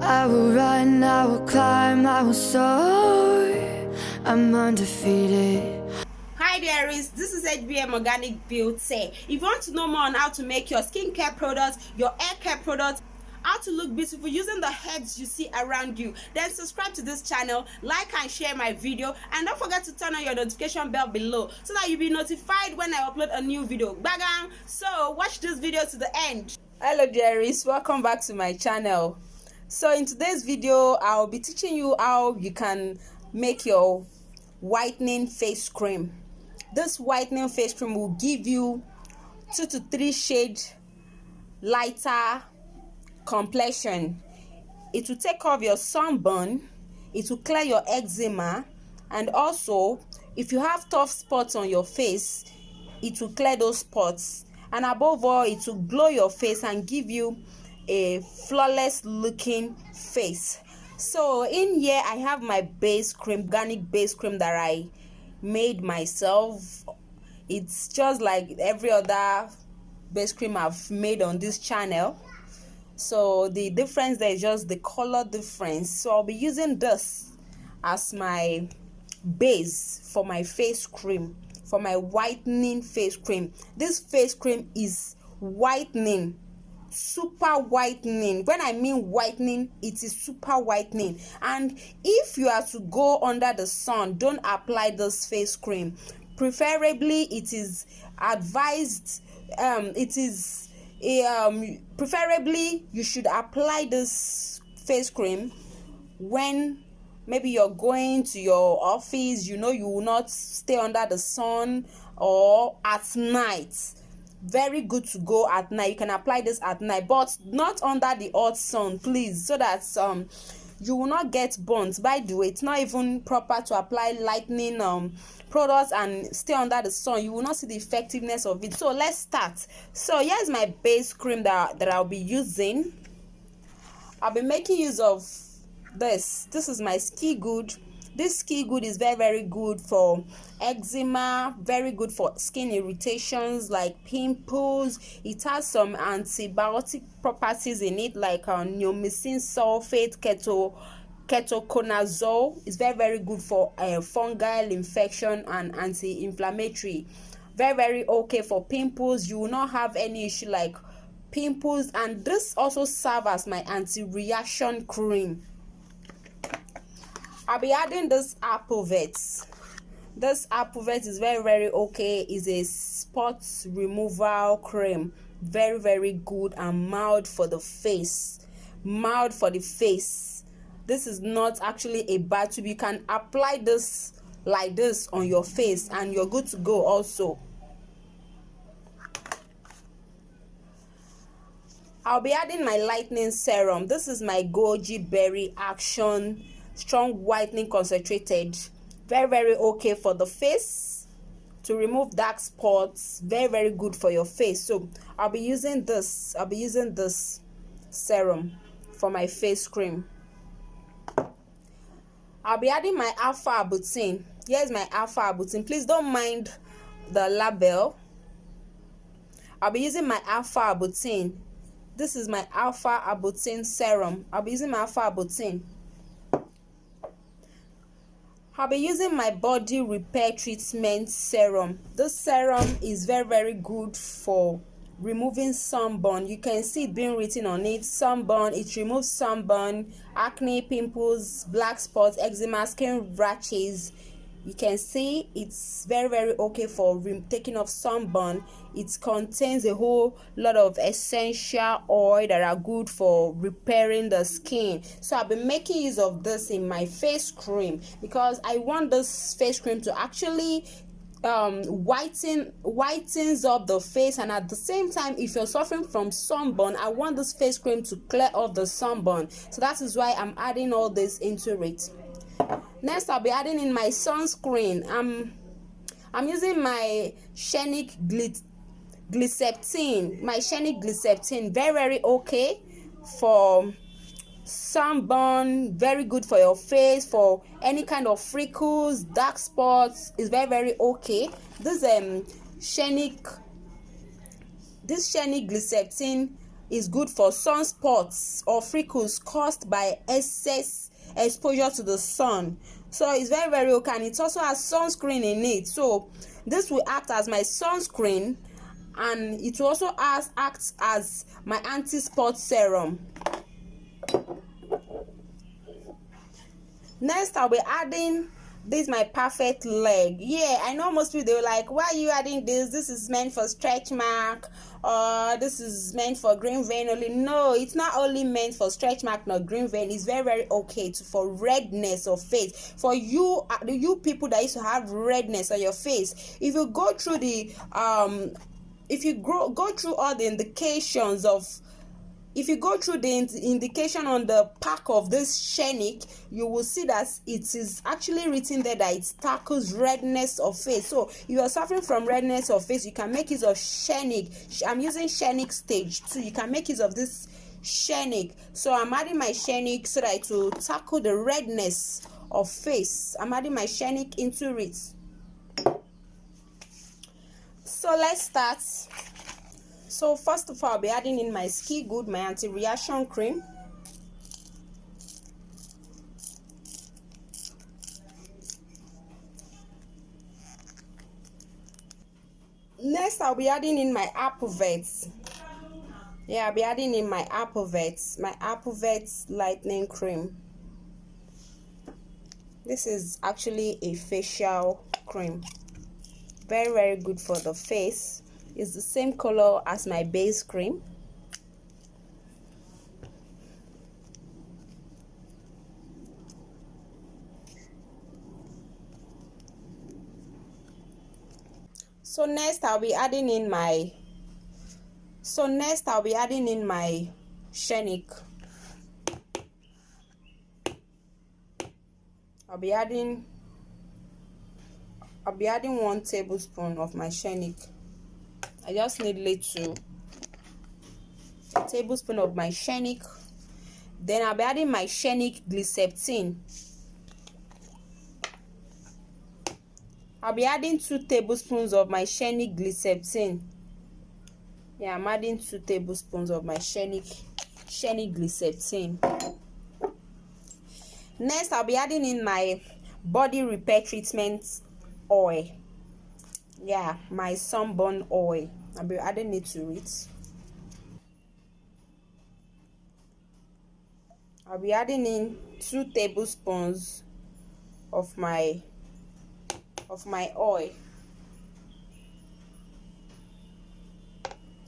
I will run, I will climb, I will soar. I'm undefeated. Hi dearies, this is HBM Organic Beauty. If you want to know more on how to make your skincare products, your hair care products, how to look beautiful using the herbs you see around you, then subscribe to this channel, like and share my video, and don't forget to turn on your notification bell below so that you'll be notified when I upload a new video. Bagam! So watch this video to the end. Hello dearies, welcome back to my channel. So in today's video, I'll be teaching you how you can make your whitening face cream. This whitening face cream will give you 2 to 3 shades lighter complexion. It will take off your sunburn, it will clear your eczema, and also if you have tough spots on your face, it will clear those spots, and above all, it will glow your face and give you a flawless looking face. So in here I have my base cream, organic base cream that I made myself. It's just like every other base cream I've made on this channel. So the difference there is just the color difference. So I'll be using this as my base for my face cream, for my whitening face cream. This face cream is whitening, super whitening. When I mean whitening, it is super whitening. And if you are to go under the sun, don't apply this face cream. Preferably it is advised, preferably you should apply this face cream when maybe you're going to your office, you know you will not stay under the sun, or at night. Very good to go at night. You can apply this at night, but not under the hot sun, please, so that you will not get burnt. By the way, it's not even proper to apply lightning products and stay under the sun. You will not see the effectiveness of it. So let's start. So here's my base cream that I'll be using. I'll be making use of this. This is my Ski Good. This Ski Good is very good for eczema, very good for skin irritations like pimples. It has some antibiotic properties in it, like neomycin sulfate, ketoconazole. It's very good for fungal infection and anti-inflammatory. Very okay for pimples. You will not have any issue like pimples. And this also serves as my anti-reaction cream. I'll be adding this apple vet. This apple vet is very okay. It's a spot removal cream. Very good and mild for the face. Mild for the face. This is not actually a bad tube. You can apply this like this on your face and you're good to go also. I'll be adding my lightening serum. This is my goji berry action strong whitening concentrated. Very okay for the face to remove dark spots. Very good for your face. So I'll be using this serum for my face cream. I'll be adding my alpha arbutin. Here's my alpha arbutin. Please don't mind the label. I'll be using my alpha arbutin. This is my alpha arbutin serum. I'll be using my alpha arbutin. I'll be using my body repair treatment serum. This serum is very good for removing sunburn. You can see it being written on it. Sunburn. It removes sunburn, acne, pimples, black spots, eczema, skin rashes. You can see it's very okay for taking off sunburn. It contains a whole lot of essential oil that are good for repairing the skin. So I've been making use of this in my face cream because I want this face cream to actually whitens up the face, and at the same time, if you're suffering from sunburn, I want this face cream to clear off the sunburn. So that is why I'm adding all this into it. Next, I'll be adding in my sunscreen. I'm using my Shenic Glyceptin. My Shenic Glyceptin, very okay for sunburn, very good for your face, for any kind of freckles, dark spots. Is very okay. This Shenic Glyceptin is good for sunspots or freckles caused by excess exposure to the sun. So it's very, very okay, and it also has sunscreen in it. So this will act as my sunscreen, and it also acts as my anti-spot serum. Next, I'll be adding this, my perfect leg. Yeah, I know most people, they were like, why are you adding this? This is meant for stretch mark, or this is meant for green vein only. No, it's not only meant for stretch mark nor green vein. It's very, very okay for redness of face. For you people that used to have redness on your face, if you go through the go through all the indications of, if you go through the indication on the pack of this shenik, you will see that it is actually written there that it tackles redness of face. So if you are suffering from redness of face, you can make use of shenik. I'm using shenik stage 2. You can make use of this shenik. So I'm adding my shenik so that it will tackle the redness of face. I'm adding my shenik into it. So let's start. So first of all, I'll be adding in my Ski Good, my anti-reaction cream. Next, I'll be adding in my Apple Vets. Yeah, I'll be adding in my Apple Vets lightening cream. This is actually a facial cream. Very, very good for the face. It's the same color as my base cream. So next I'll be adding in my shenik. I'll be adding 1 tablespoon of my shenik. I just need little tablespoon of my shenik. Then I'll be adding my shenik glyceptin. I'll be adding 2 tablespoons of my shenik glyceptin. Yeah, I'm adding 2 tablespoons of my shenik glyceptin. Next, I'll be adding in my body repair treatment oil. Yeah, my sunburn oil. I'll be adding it to it. I'll be adding in 2 tablespoons of my oil.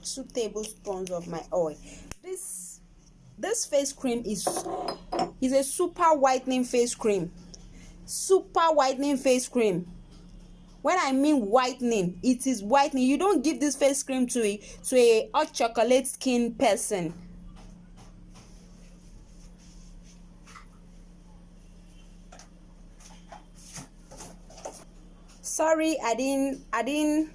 2 tablespoons of my oil. This face cream is a super whitening face cream. Super whitening face cream. When I mean whitening, it is whitening. You don't give this face cream to a hot chocolate skin person. Sorry, I didn't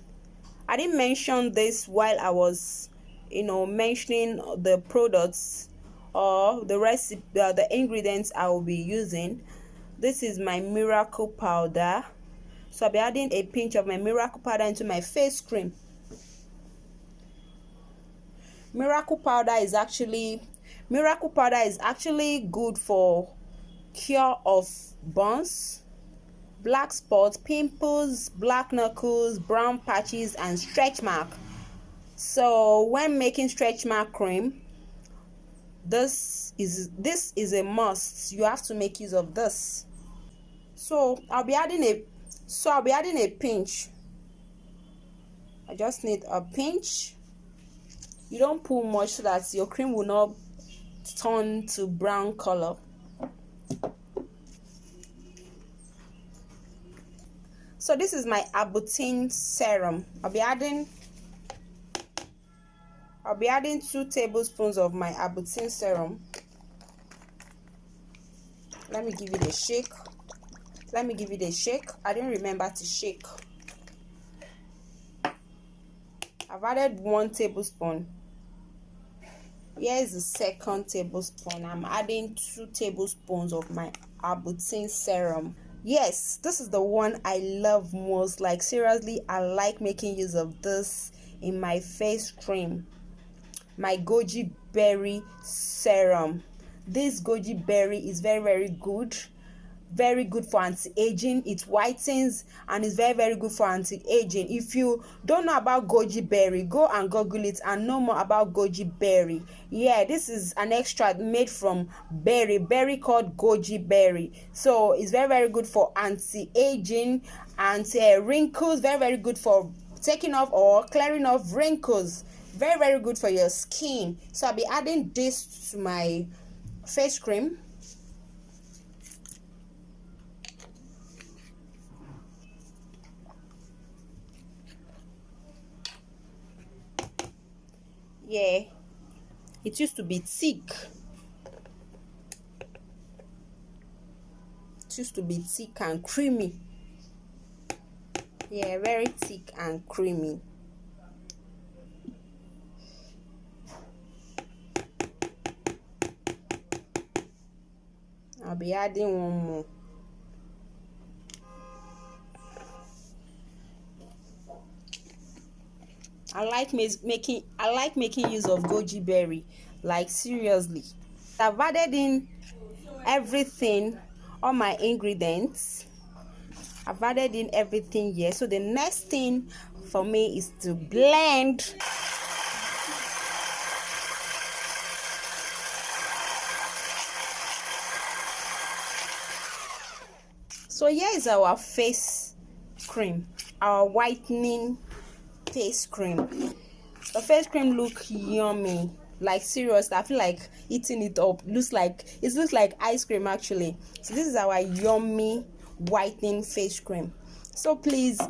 mention this while I was, mentioning the products or the recipe, the ingredients I will be using. This is my miracle powder. So I'll be adding a pinch of my miracle powder into my face cream. Miracle powder is actually good for cure of burns, black spots, pimples, black knuckles, brown patches, and stretch mark. So when making stretch mark cream, this is a must. You have to make use of this. So I'll be adding a pinch. I just need a pinch. You don't pull much so that your cream will not turn to brown color. So this is my Arbutin serum. I'll be adding 2 tablespoons of my Arbutin serum. Let me give it a shake. I didn't remember to shake. I've added 1 tablespoon. Here is the second tablespoon. I'm adding 2 tablespoons of my Arbutin serum. Yes, this is the one I love most. Seriously, I like making use of this in my face cream. my goji berry serum. This goji berry is very good, very good for anti-aging. It whitens and is very good for anti-aging. If you don't know about goji berry, go and google it and know more about goji berry. Yeah, this is an extract made from berry called goji berry. So it's very good for anti-aging, anti-wrinkles, very good for taking off or clearing off wrinkles, very good for your skin. So I'll be adding this to my face cream. Yeah, it used to be thick. It used to be thick and creamy. Yeah, very thick and creamy. I'll be adding one more. I like making use of goji berry, like seriously. I've added in everything, all my ingredients. I've added in everything here. So the next thing for me is to blend. So here is our face cream, our whitening face cream. The face cream look yummy, like serious. I feel like eating it up. It looks like ice cream actually. So this is our yummy whitening face cream. So please,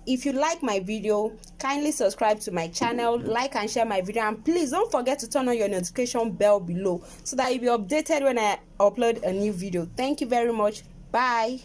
if you like my video, kindly subscribe to my channel, like and share my video, and please don't forget to turn on your notification bell below so that you'll be updated when I upload a new video. Thank you very much. Bye.